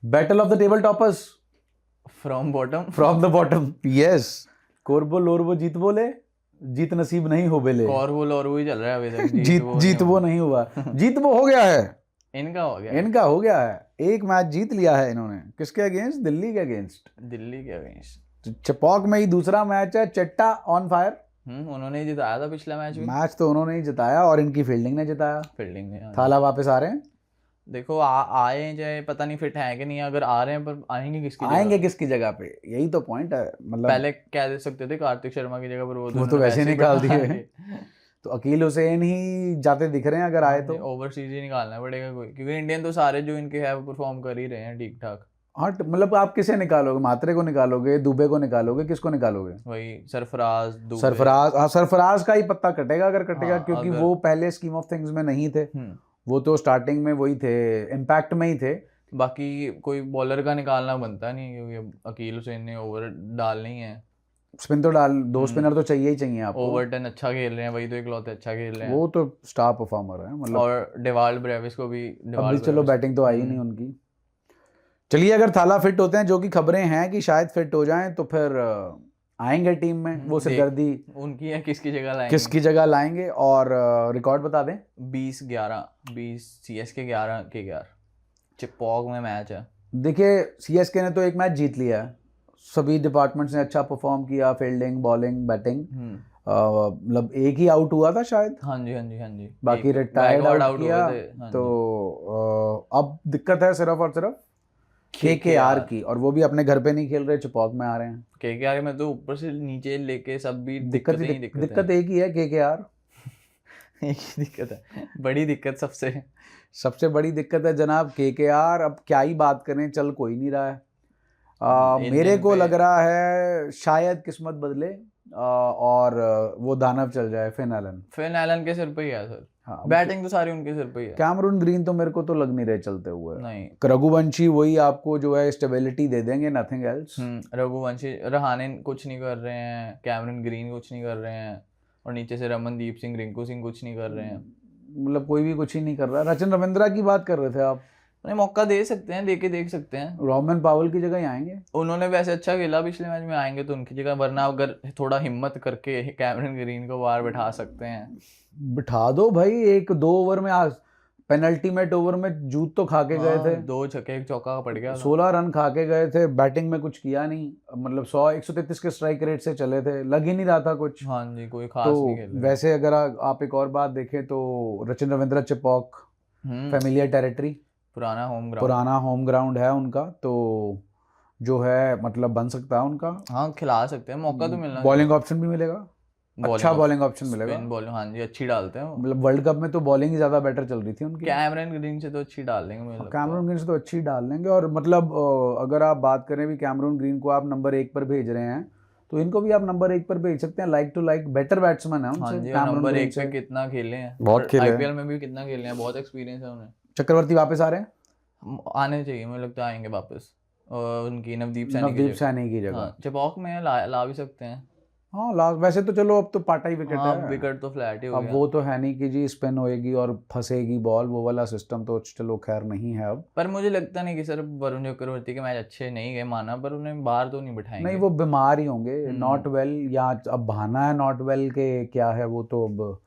Battle of the table toppers from bottom. From the bottom, yes. कोरबो लोरबो जीत बोले, जीत नसीब नहीं हो बेले। कॉर्बुल और वो ही चल रहा है अभी तक। जीत वो नहीं हुआ। जीत वो हो गया है, इनका हो गया। इनका हो गया है। एक मैच जीत लिया है इन्होंने, किसके अगेंस्ट? दिल्ली के अगेंस्ट। दिल्ली के अगेंस्ट। चपॉक में ही दूसरा मैच है, चट्टा ऑन फायर। उन्होंने ही जिताया था पिछला मैच भी। मैच तो उन्होंने ही जिताया और इनकी फील्डिंग ने जिताया। फील्डिंग में थाला वापस आ रहे हैं। देखो आए चाहे पता नहीं फिट है कि नहीं, अगर आ रहे हैं पर आएंगे किसकी आएंगे जगह? किसकी जगह पे, यही तो पॉइंट है। मतलब पहले क्या दे सकते थे कार्तिक शर्मा की जगह पर, वो तो उन्होंने वैसे ही निकाल बैठा दिए। तो अकील हुसैन ही जाते दिख रहे हैं अगर आए तो। ओवरसीज ही निकालना पड़ेगा कोई, क्योंकि इंडियन तो सारे जो इनके है वो परफॉर्म कर ही रहे हैं ठीक ठाक। हाँ, मतलब आप किसे निकालोगे? मात्रे को निकालोगे, दुबे को निकालोगे, किसको निकालोगे? वही सरफराज, दुबे। सरफराज, हाँ सरफराज का ही पत्ता कटेगा अगर कटेगा, हाँ, क्योंकि अगर- वो पहले स्कीम ऑफ थिंग्स में नहीं थे। वो तो स्टार्टिंग में वही थे, इम्पैक्ट में ही थे। बाकी कोई बॉलर का निकालना बनता नहीं, क्योंकि अकील हुसैन ने ओवर डालने ही है। स्पिन तो डाल, दो स्पिनर तो चाहिए ही चाहिए आपको। ओवरटन अच्छा खेल रहे हैं, वही तो इकलौते अच्छा खेल रहे हैं। वो तो स्टार परफॉर्मर है मतलब। और डेवाल्ड ब्रेविस को भी, अभी चलो बैटिंग तो आई नहीं उनकी। चलिए, अगर थाला फिट होते हैं, जो कि खबरें हैं कि शायद फिट हो जाएं, तो फिर आएंगे टीम में। वो सिरदर्दी उनकी है, किसकी जगह लाएंगे? किसकी जगह लाएंगे? और रिकॉर्ड बता दें, 20-11, 20 CSK 11 के 11 चिपॉक में मैच है। देखिए सीएसके ने तो एक मैच जीत लिया है, सभी डिपार्टमेंट्स ने अच्छा परफॉर्म किया, फील्डिंग, बॉलिंग, बैटिंग। मतलब एक ही आउट हुआ था शायद, हाँ जी हाँ जी हाँ जी, बाकी रिटायर्ड आउट किया। हुए थे। हाँ तो अब दिक्कत है सिर्फ और सिर्फ केकेआर की, और वो भी अपने घर पे नहीं खेल रहे, चिपॉक में आ रहे हैं। केकेआर में तो ऊपर से नीचे लेके सब भी दिक्कत एक ही है केकेआर। एक ही दिक्कत है, बड़ी दिक्कत सबसे बड़ी दिक्कत है जनाब केकेआर। अब क्या ही बात करें, चल कोई नहीं रहा है। मेरे को लग रहा है शायद किस्मत बदले और वो दानव चल जाए, फिन एलन के सिर पे ही है सर। हाँ, बैटिंग तो सारी उनके सिर पे ही है। कैमरून ग्रीन तो मेरे को तो लग नहीं रहे चलते हुए। नहीं, रघुवंशी वही आपको जो है स्टेबिलिटी दे देंगे, नथिंग एल्स। रघुवंशी, रहाणे कुछ नहीं कर रहे हैं, कैमरून ग्रीन कुछ नहीं कर रहे हैं, और नीचे से रमनदीप सिंह, रिंकू सिंह कुछ नहीं कर रहे हैं। मतलब कोई भी कुछ ही नहीं कर रहा। रचिन रविंद्रा की बात कर रहे थे आप? उन्हें मौका दे सकते हैं, देके देख सकते हैं। रोमन पावल की जगह ही आएंगे। उन्होंने वैसे अच्छा खेला पिछले मैच में, आएंगे तो उनकी जगह, वरना अगर थोड़ा हिम्मत करके कैमरन ग्रीन को बाहर बैठा सकते हैं। बिठा दो भाई, 1-2 ओवर में आज पेनल्टीमेट ओवर में जूत तो खा के गए थे। 2 छक्के 1 चौका पड़ गया, 16 रन खा के गए थे। बैटिंग में कुछ किया नहीं, मतलब 133 के स्ट्राइक रेट से चले थे, लग ही नहीं रहा था कुछ। हाँ जी, कोई खास तो नहीं खेले। वैसे अगर आप एक और बात देखें तो रचिन रविंद्रा चिपॉक फैमिलियर टेरिटरी, पुराना होम ग्राउंड है उनका, तो जो है मतलब बन सकता है उनका। हाँ, खिला सकते हैं, मौका तो मिलना। बॉलिंग ऑप्शन भी मिलेगा, अच्छा बॉलिंग ऑप्शन मिलेगा। बॉलिंग हाँ जी, अच्छी डालते हैं। मतलब वर्ल्ड कप में तो बॉलिंग ही ज्यादा बेटर चल रही थी उनकी। कैमरन ग्रीन से तो अच्छी डाल देंगे मुझे लगता है। कैमरून ग्रीन से तो अच्छी डाल देंगे। और मतलब अगर आप बात करें भी, कैमरून ग्रीन को आप नंबर 1 पर भेज रहे हैं, तो इनको भी आप नंबर 1 पर भेज सकते हैं। Like to like better batsman है उनसे। हाँ जी, नंबर 1 पे कितना खेले हैं, बहुत खेले हैं, आईपीएल में भी कितना खेले हैं, बहुत एक्सपीरियंस है उन्हें। चक्रवर्ती वापस आ रहे हैं, आने चाहिए, मुझे लगता है आएंगे वापस। उनकी नवदीप सैनी की जगह चिपॉक में ला भी सकते हैं। हाँ लास्ट, वैसे तो चलो अब तो पाटा ही विकेट है, विकेट तो फ्लैट ही हो अब गया। वो तो है नहीं कि जी स्पिन होएगी और फंसेगी बॉल, वो वाला सिस्टम तो चलो खैर नहीं है अब। पर मुझे लगता नहीं कि सर वरुण चक्रवर्ती के मैच अच्छे नहीं गए, माना, पर उन्हें बाहर तो नहीं बिठाएंगे। नहीं, वो बीमार ही होंगे, नॉट वेल, या अब बहाना है नॉट वेल के क्या है, वो तो अब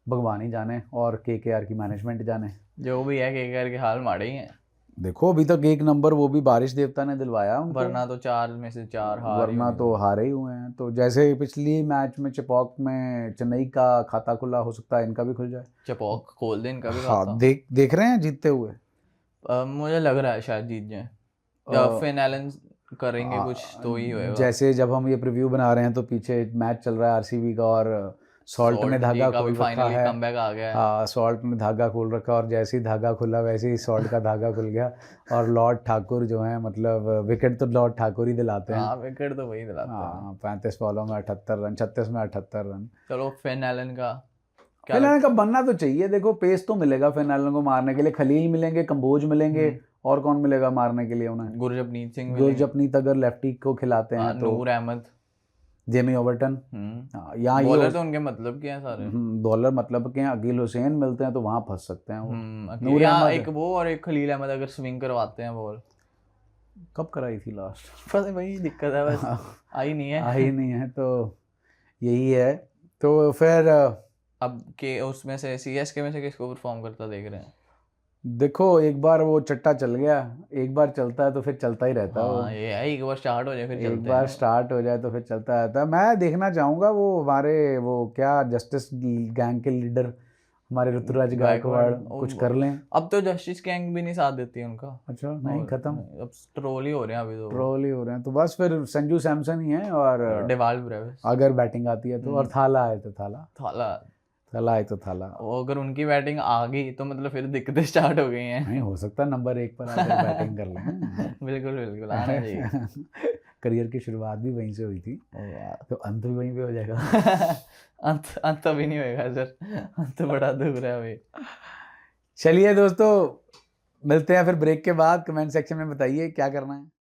भगवान ही जाने और केकेआर की मैनेजमेंट जाने। जो भी है, केकेआर के हाल माड़े ही हैं। देखो अभी तक 1 नंबर वो भी बारिश देवता ने दिलवाया उनको, वरना तो 4 में से 4 हार, वरना तो हारे ही हुए हैं। तो जैसे पिछली मैच में चिपॉक में चेन्नई का खाता खुला, हो सकता है इनका भी खुल जाए। चिपॉक खोल दे इनका भी हाँ, खाता। देख रहे हैं जीतते हुए। मुझे लग रहा है शायद जीत जाए, फिन एलन करेंगे कुछ तो ही होएगा। जैसे जब हम ये प्रीव्यू बना रहे हैं तो पीछे मैच चल रहा है आरसीबी का, और सॉल्ट ने धागा खोल रखा है। कमबैक आ गया है। हाँ, सॉल्ट ने धागा खोल रखा, और जैसे ही धागा खुला वैसे ही सॉल्ट का धागा खुल गया। और लॉर्ड ठाकुर जो है, मतलब विकेट तो लॉर्ड ठाकुर ही दिलाते हैं। हाँ, विकेट तो वही दिलाते हैं। हाँ, 35 बॉलों में 78 रन, 36 में 78 रन। चलो, फिन एलन का बनना तो चाहिए। देखो पेस तो मिलेगा फिन एलन को मारने के लिए, खलील मिलेंगे, कंबोज मिलेंगे, और कौन मिलेगा मारने के लिए उन्हें? गुरजपनीत अगर लेफ्टी को खिलाते हैं तो नूर अहमद, जेमी ओवर्टन। यहाँ बॉलर तो उनके मतलब के हैं सारे। बॉलर मतलब के हैं। अकील हुसैन मिलते हैं तो वहाँ फंस सकते हैं वो। नूर अहमद, एक वो और एक खलील अहमद अगर स्विंग करवाते हैं बॉल, कब कराई थी लास्ट? बस वही दिक्कत है, बस आई नहीं है। आई नहीं है, तो यही है। तो फिर अब के उसमें से सीएसके में से किसको परफॉर्म करता देख रहे हैं? देखो, एक बार वो चट्टा चल गया, एक बार चलता है तो फिर चलता ही रहता है वो। हाँ ये है, एक बार स्टार्ट हो जाए फिर एक चलते हैं बार ना। स्टार्ट हो जाए तो फिर चलता रहता है। मैं देखना चाहूंगा वो हमारे वो क्या जस्टिस गैंग के लीडर हमारे ऋतुराज गायकवाड़ कुछ कर लें। अब तो जस्टिस गैंग भी नहीं साथ देती उनका। अच्छा, नहीं, खत्म, अब ट्रोल ही हो रहे हैं अभी तो। ट्रोल ही हो रहे हैं, तो बस फिर संजू सैमसन ही है, और डेवाल ब्रेविस अगर बैटिंग आती है तो, और थाला है तो थाला, थाला। थाला है तो थाला। वो अगर उनकी बैटिंग आ गई तो मतलब फिर दिक्कतें स्टार्ट हो गई हैं। नहीं, हो सकता है नंबर 1 पर आकर बैटिंग कर लें। बिल्कुल बिल्कुल आना चाहिए। करियर की शुरुआत भी वहीं से हुई थी, तो अंत भी वहीं पे हो जाएगा। अंत अभी नहीं होएगा सर, अंत बड़ा दूर है अभी। चलिए दोस्तों, मिलते हैं फिर ब्रेक के बाद। कमेंट सेक्शन में बताइए क्या करना है।